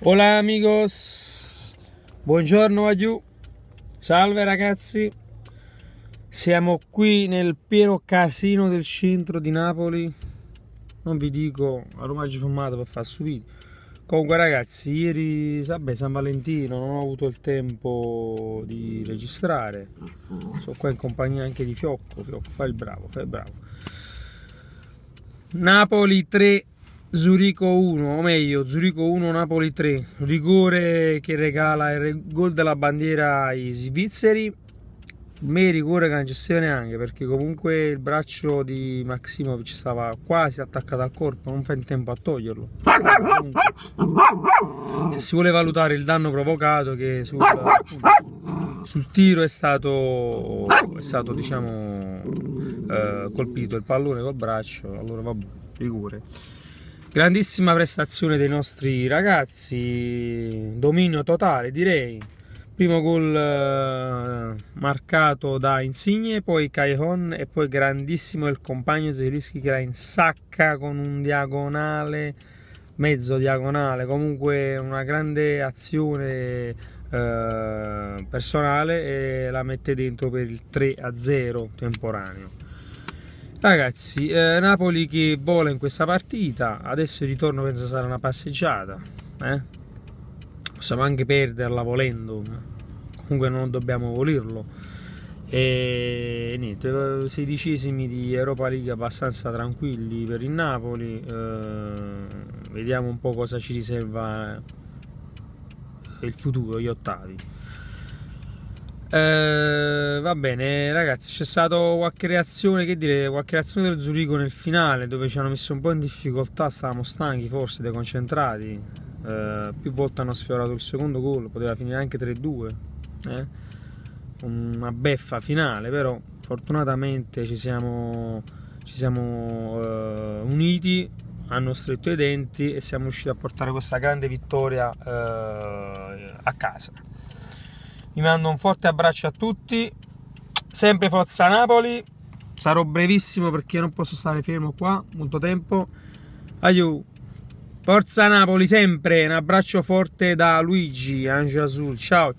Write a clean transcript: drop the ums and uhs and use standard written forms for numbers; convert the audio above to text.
Hola amigos, buongiorno a you, salve ragazzi, siamo qui nel pieno casino del centro di Napoli, non vi dico a Roma ci filmato per fare su video. Comunque ragazzi, ieri San Valentino non ho avuto il tempo di registrare, sono qua in compagnia anche di Fiocco, fai il bravo. Napoli 3 Zurigo 1, o meglio Zurigo 1 Napoli 3, rigore che regala il gol della bandiera ai svizzeri. Me rigore che non gestione neanche, perché comunque il braccio di Maksimovic stava quasi attaccato al corpo, non fa in tempo a toglierlo. Comunque, se si vuole valutare il danno provocato, che sul tiro è stato diciamo colpito il pallone col braccio, allora vabbè, rigore. Grandissima prestazione dei nostri ragazzi, dominio totale direi. Primo gol marcato da Insigne, poi Callejon e poi grandissimo il compagno Zielinski che la insacca con un diagonale, mezzo diagonale, comunque una grande azione personale e la mette dentro per il 3-0 temporaneo. Ragazzi, Napoli che vola in questa partita, adesso il ritorno penso sarà una passeggiata, possiamo anche perderla volendo, comunque non dobbiamo volirlo. E niente, 16esimi di Europa League abbastanza tranquilli per il Napoli, vediamo un po' cosa ci riserva il futuro, gli ottavi. Va bene ragazzi, c'è stata qualche reazione, qualche reazione del Zurigo nel finale dove ci hanno messo un po' in difficoltà, stavamo stanchi forse, deconcentrati, più volte hanno sfiorato il secondo gol, poteva finire anche 3-2, una beffa finale, però fortunatamente ci siamo uniti, hanno stretto i denti e siamo riusciti a portare questa grande vittoria a casa. Vi mando un forte abbraccio a tutti, sempre Forza Napoli, sarò brevissimo perché non posso stare fermo qua molto tempo. Aiù, Forza Napoli sempre, un abbraccio forte da Luigi Angelo Azul, ciao.